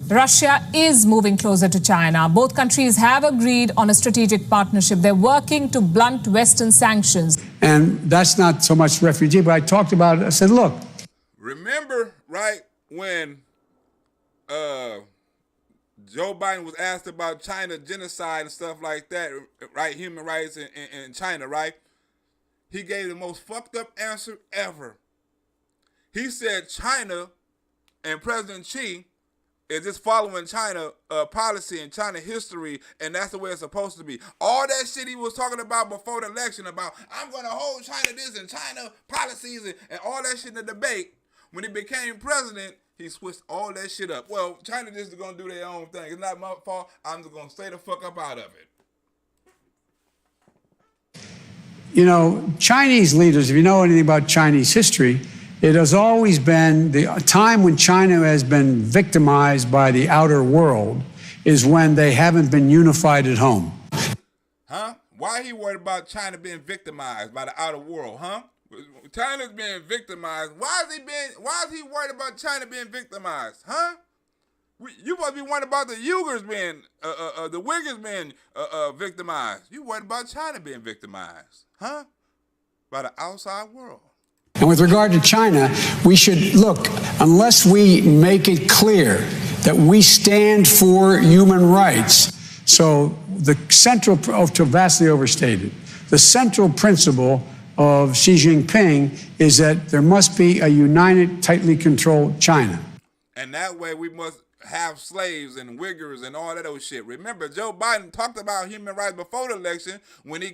Russia is moving closer to China. Both countries have agreed on a strategic partnership. They're working to blunt Western sanctions. And that's not so much refugee, but I said, look. Remember, right, when Joe Biden was asked about China genocide and stuff like that, right, human rights in China, right? He gave the most fucked up answer ever. He said China and President Xi is just following China policy and China history, and that's the way it's supposed to be. All that shit he was talking about before the election about, I'm going to hold China this and China policies and all that shit in the debate, when he became president, he switched all that shit up. Well, China just going to do their own thing. It's not my fault. I'm just going to stay the fuck up out of it. You know, Chinese leaders, if you know anything about Chinese history, it has always been the time when China has been victimized by the outer world is when they haven't been unified at home. Huh? Why are he worried about China being victimized by the outer world, huh? China's being victimized. Why is he worried about China being victimized, huh? You must be worried about the Uyghurs being, the Uyghurs being victimized. You worried about China being victimized, huh? By the outside world. And with regard to China, we should look, unless we make it clear that we stand for human rights. So the central, to vastly overstated, the central principle of Xi Jinping is that there must be a united, tightly controlled China. And that way we must have slaves and Uyghurs and all that old shit. Remember, Joe Biden talked about human rights before the election. When he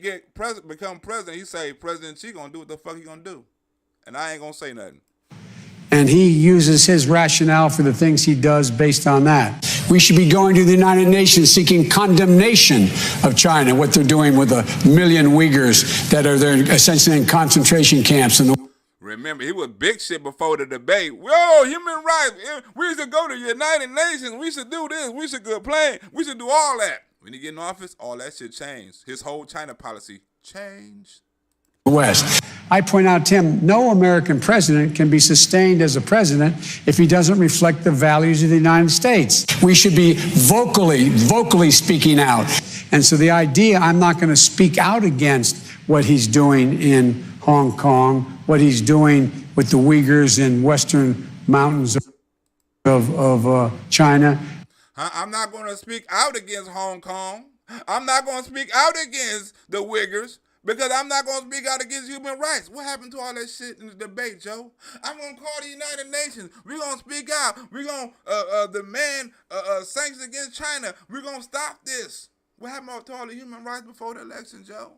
become president, he say President Xi gonna do what the fuck he gonna do. And I ain't gonna say nothing. And he uses his rationale for the things he does based on that. We should be going to the United Nations seeking condemnation of China, what they're doing with 1 million Uyghurs that are there essentially in concentration camps. Remember, he was big shit before the debate. Whoa, human rights. We should go to the United Nations. We should do this. We should complain. We should do all that. When he get in office, all that shit changed. His whole China policy changed. West. I point out to him, no American president can be sustained as a president if he doesn't reflect the values of the United States. We should be vocally speaking out. And so the idea, I'm not going to speak out against what he's doing in Hong Kong, what he's doing with the Uyghurs in western mountains of China. I'm not going to speak out against Hong Kong. I'm not going to speak out against the Uyghurs. Because I'm not going to speak out against human rights. What happened to all that shit in the debate, Joe? I'm going to call the United Nations. We're going to speak out. We're going to demand sanctions against China. We're going to stop this. What happened to all the human rights before the election, Joe?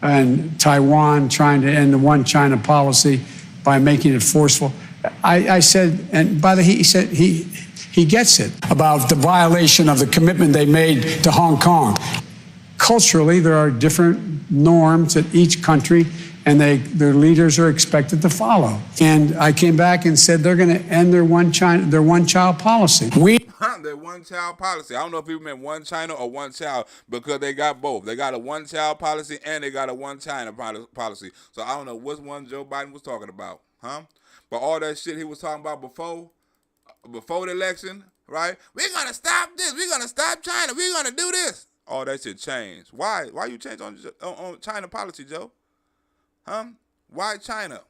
And Taiwan trying to end the one China policy by making it forceful. I said, and by the way, he said he gets it about the violation of the commitment they made to Hong Kong. Culturally, there are different norms at each country, and their leaders are expected to follow. And I came back and said they're going to end their one child policy. Their one child policy. I don't know if he meant one China or one child, because they got both. They got a one child policy and they got a one China policy. So I don't know which one Joe Biden was talking about, huh? But all that shit he was talking about before the election, right? We're gonna stop this. We're gonna stop China. We're gonna do this. All that shit changed. Why? Why you change on China policy, Joe? Huh? Why China?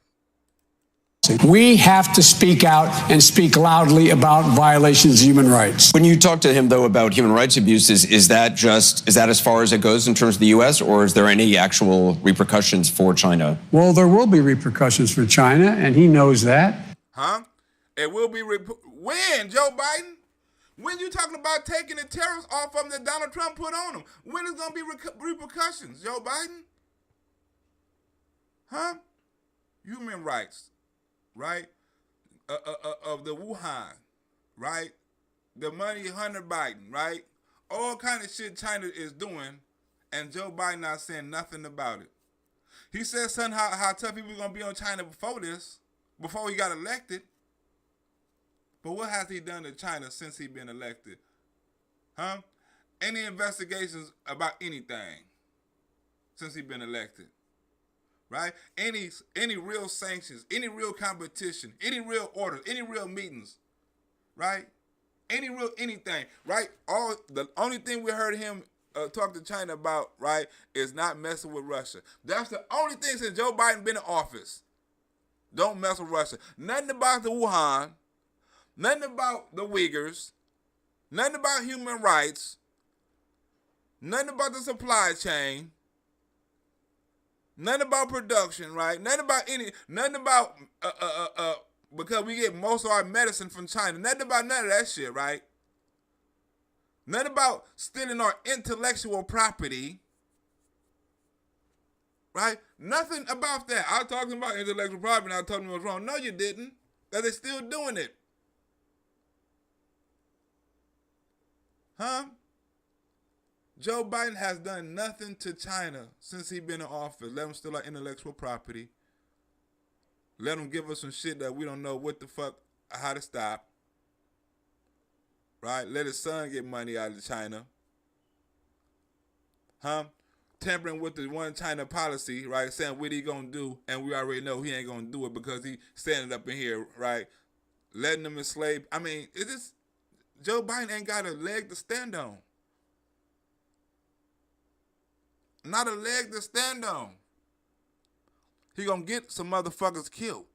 We have to speak out and speak loudly about violations of human rights. When you talk to him, though, about human rights abuses, is that as far as it goes in terms of the U.S., or is there any actual repercussions for China? Well, there will be repercussions for China, and he knows that. Huh? It will be when, Joe Biden? When you talking about taking the tariffs off of them that Donald Trump put on them? When is going to be repercussions, Joe Biden? Huh? Human rights, right? Of the Wuhan, right? The money Hunter Biden, right? All kind of shit China is doing, and Joe Biden not saying nothing about it. He said something how tough he was going to be on China before he got elected. But what has he done to China since he been elected? Huh? Any investigations about anything since he been elected? Right? Any real sanctions, any real competition, any real orders, any real meetings, right? Any real anything, right? The only thing we heard him talk to China about, right, is not messing with Russia. That's the only thing since Joe Biden been in office. Don't mess with Russia. Nothing about the Wuhan, nothing about the Uyghurs, nothing about human rights, nothing about the supply chain. Nothing about production, right? Nothing about because we get most of our medicine from China. Nothing about none of that shit, right? Nothing about stealing our intellectual property, right? Nothing about that. I was talking about intellectual property and I told them it was wrong. No, you didn't. That they're still doing it. Huh? Joe Biden has done nothing to China since he been in office. Let him steal our intellectual property. Let him give us some shit that we don't know what the fuck, how to stop. Right? Let his son get money out of China. Huh? Tampering with the one China policy, right? Saying what he gonna do, and we already know he ain't gonna do it because he standing up in here, right? Letting them enslave. I mean, Joe Biden ain't got a leg to stand on. Not a leg to stand on. He gonna get some motherfuckers killed.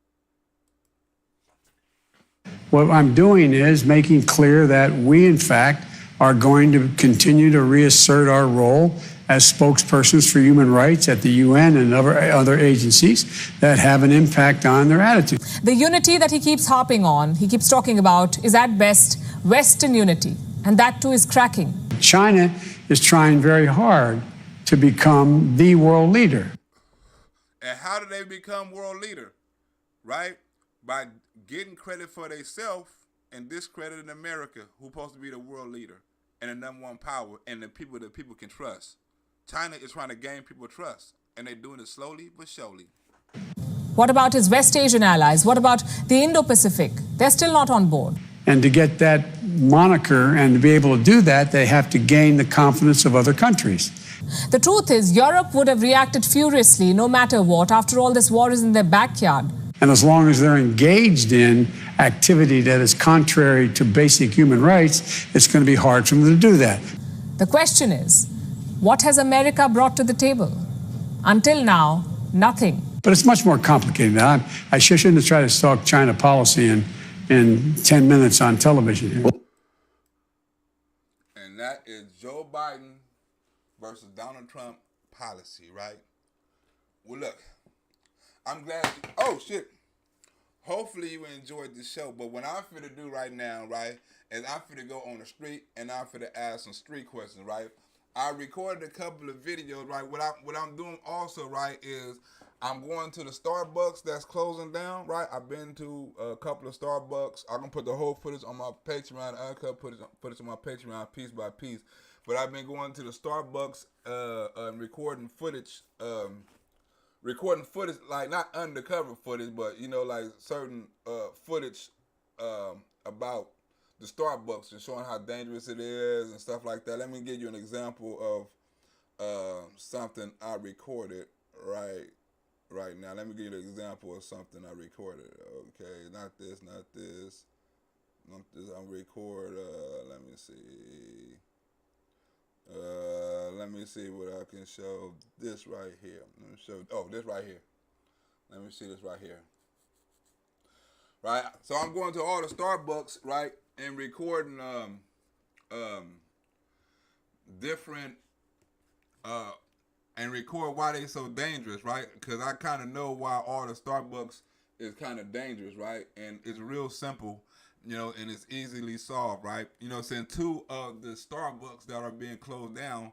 What I'm doing is making clear that we, in fact, are going to continue to reassert our role as spokespersons for human rights at the UN and other agencies that have an impact on their attitude. The unity that he keeps harping on, he keeps talking about, is at best Western unity, and that too is cracking. China is trying very hard to become the world leader. And how do they become world leader? Right? By getting credit for themselves and discrediting America, who's supposed to be the world leader and the number one power and the people that people can trust. China is trying to gain people trust, and they're doing it slowly but surely. What about his West Asian allies? What about the Indo-Pacific? They're still not on board. And to get that moniker and to be able to do that, they have to gain the confidence of other countries. The truth is, Europe would have reacted furiously no matter what. After all, this war is in their backyard. And as long as they're engaged in activity that is contrary to basic human rights, it's going to be hard for them to do that. The question is, what has America brought to the table? Until now, nothing. But it's much more complicated now. I shouldn't have tried to talk China policy in 10 minutes on television here. And that is Joe Biden versus Donald Trump policy, right? Well, look, I'm glad. Oh, shit. Hopefully you enjoyed the show. But what I'm finna do right now, right, is I'm finna go on the street and I'm finna ask some street questions, right? I recorded a couple of videos, right? What I'm doing also, right, is I'm going to the Starbucks that's closing down, right? I've been to a couple of Starbucks. I'm going to put the whole footage on my Patreon, uncut footage on my Patreon piece by piece. But I've been going to the Starbucks and recording footage, like not undercover footage, but, you know, like certain footage about the Starbucks and showing how dangerous it is and stuff like that. Let me give you an example of something I recorded right now. Let me give you an example of something I recorded. Okay, not this. I'm record. Let me see. Let me see what I can show. This right here. Let me show. Oh, this right here. Let me see this right here. Right. So I'm going to all the Starbucks, right, and recording different and record why they so dangerous, right? Because I kind of know why all the Starbucks is kind of dangerous, right? And it's real simple, you know, and it's easily solved, right? You know, saying 2 of the Starbucks that are being closed down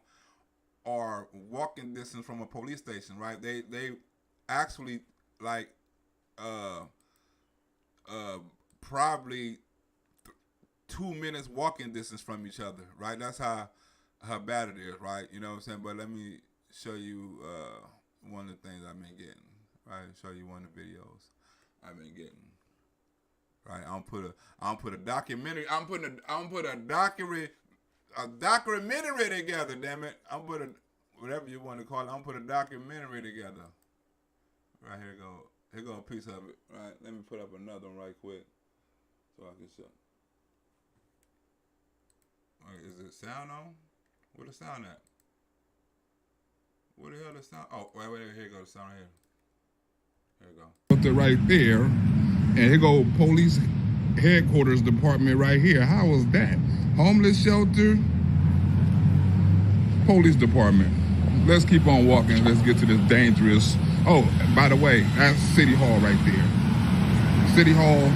are walking distance from a police station, right? They actually like probably 2 minutes walking distance from each other, right? That's how bad it is, right? You know what I'm saying? But let me show you one of the things I've been getting, right? Show you one of the videos I've been getting. Right, I'm put a documentary. I'm put a documentary together. Damn it, I'm put a whatever you want to call it. I'm put a documentary together. Right, here go a piece of it. Right, let me put up another one right quick so I can show. All right, is it sound on? Where the sound at? Where the hell the sound? Oh, wait, here you go. The sound here. Here you go. Right there, and here go police headquarters department right here. How was that? Homeless shelter, police department. Let's keep on walking. Let's get to this dangerous. Oh, by the way, that's City Hall right there. City Hall,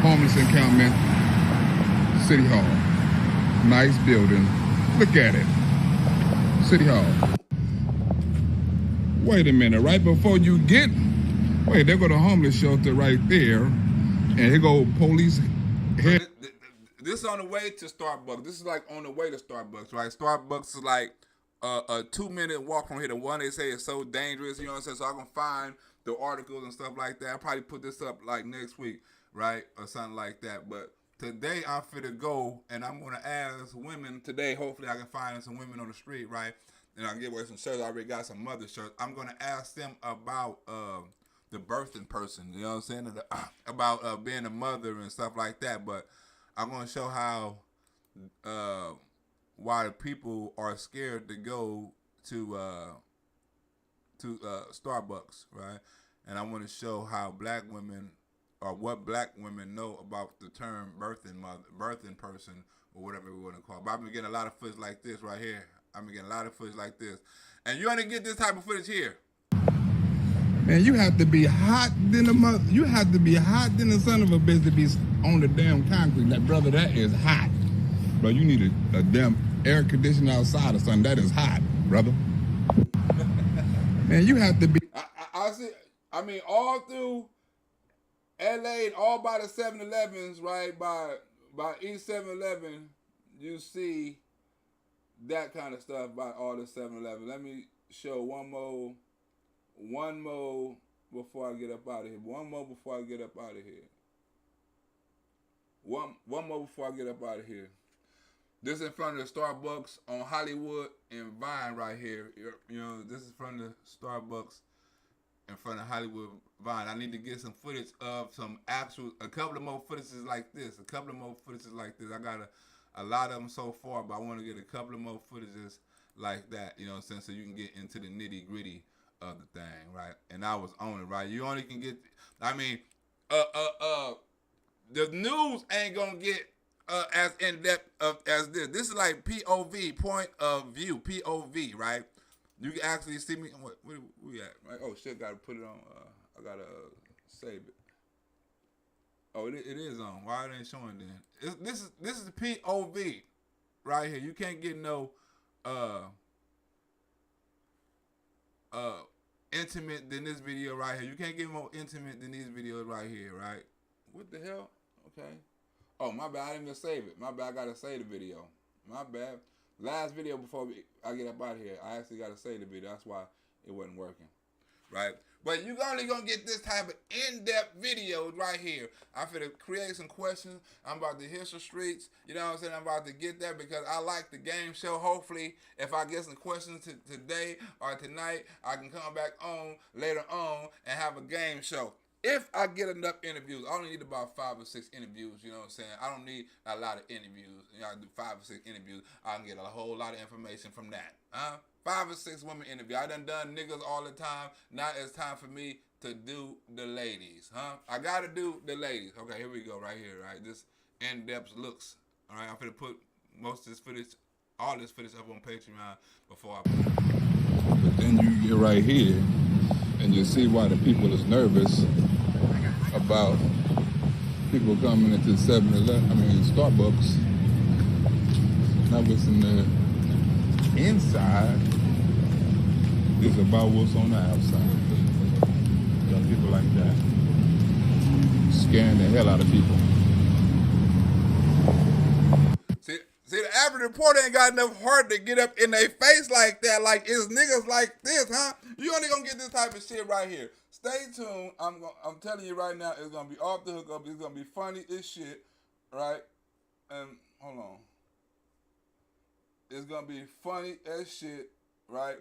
homeless encampment, City Hall. Nice building. Look at it. City Hall. Wait a minute, right before you get, wait, there go the homeless shelter right there, and here go police. This is on the way to Starbucks. This is like on the way to Starbucks, right? Starbucks is like a 2-minute walk from here. The one they say is so dangerous, you know what I'm saying? So I can find the articles and stuff like that. I'll probably put this up like next week, right? Or something like that. But today I'm finna go, and I'm gonna ask women today. Hopefully I can find some women on the street, right? And I can give away some shirts. I already got some mother shirts. I'm gonna ask them about the birthing person. You know what I'm saying? About being a mother and stuff like that. But I'm gonna show how why people are scared to go to Starbucks, right? And I want to show how black women, or what black women know about the term birthing person, or whatever we want to call it. But I've been getting a lot of footage like this right here. I've been getting a lot of footage like this. And you only get this type of footage here. Man, you have to be hot than a mother. You have to be hot than the son of a bitch to be on the damn concrete. Like, brother, that is hot. Bro, you need a damn air conditioner outside or something. That is hot, brother. Man, you have to be. I see. I mean, all through LA and all by the 7-Elevens, right? By East 7-Eleven, you see that kind of stuff by all the 7-Eleven. Let me show one more before I get up out of here. One more before I get up out of here. One more before I get up out of here. This is in front of the Starbucks on Hollywood and Vine right here. You know, this is from the Starbucks in front of Hollywood Vine. I need to get some footage of a couple of more footages like this. I got a lot of them so far, but I want to get a couple of more footages like that, you know what I'm saying, so you can get into the nitty gritty of the thing, right? And I was on it, right? You only can get, I mean, the news ain't gonna get as in depth as this. This is like POV, point of view, POV, right? You can actually see me. Where we at? Right? Oh shit, gotta put it on. I gotta save it. Oh, it is on. Why it ain't showing then? This is the POV right here. You can't get no intimate than this video right here. You can't get more intimate than these videos right here, right? What the hell? Okay. Oh, my bad. I didn't even save it. My bad. I gotta save the video. My bad. Last video before I get up out of here, I actually gotta save the video. That's why it wasn't working, right? But you only gonna get this type of in-depth videos right here. I'm finna create some questions. I'm about to hit some streets. You know what I'm saying? I'm about to get there because I like the game show. Hopefully, if I get some questions today or tonight, I can come back on later on and have a game show. if I get enough interviews, I only need about 5 or 6 interviews, you know what I'm saying? I don't need a lot of interviews. You know, I do 5 or 6 interviews, I can get a whole lot of information from that. 5 or 6 women interview. I done niggas all the time. Now it's time for me to do the ladies, I gotta do the ladies. Okay, here we go, right here, right? This in-depth looks. All right, I'm gonna put most of this footage, all this footage up on Patreon before I put it. But then you get right here, and you see why the people is nervous about people coming into 7-Eleven, Starbucks. Not what's in the inside, it's about what's on the outside. Young people like that, scaring the hell out of people. See, the average reporter ain't got enough heart to get up in their face like that. Like, it's niggas like this, You only gonna get this type of shit right here. Stay tuned. I'm telling you right now, it's gonna be off the hook up. It's gonna be funny as shit, right? And hold on. It's gonna be funny as shit, right?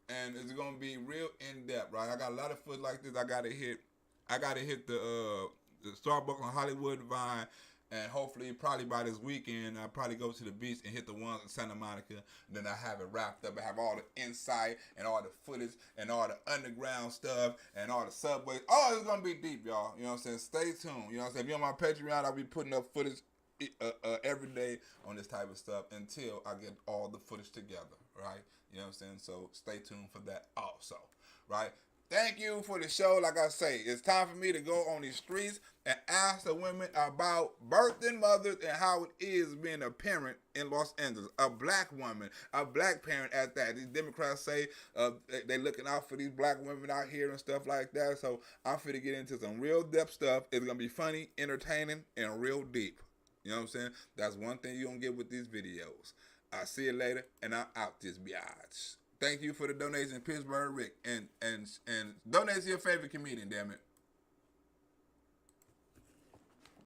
And it's gonna be real in depth, right? I got a lot of foot like this. I gotta hit the Starbucks on Hollywood and Vine, and hopefully, probably by this weekend, I'll probably go to the beach and hit the ones in Santa Monica. Then I have it wrapped up. I have all the insight and all the footage and all the underground stuff and all the subways. Oh, it's gonna be deep, y'all. You know what I'm saying? Stay tuned. You know what I'm saying? If you're on my Patreon, I'll be putting up footage every day on this type of stuff until I get all the footage together, right? You know what I'm saying? So stay tuned for that also, right? Thank you for the show. Like I say, it's time for me to go on these streets and ask the women about birthing mothers and how it is being a parent in Los Angeles. A black woman, a black parent at that. These Democrats say they looking out for these black women out here and stuff like that. So I'm finna get into some real depth stuff. It's going to be funny, entertaining, and real deep. You know what I'm saying? That's one thing you're going to get with these videos. I'll see you later, and I'm out this biatch. Thank you for the donation, Pittsburgh Rick. And donate to your favorite comedian, damn it.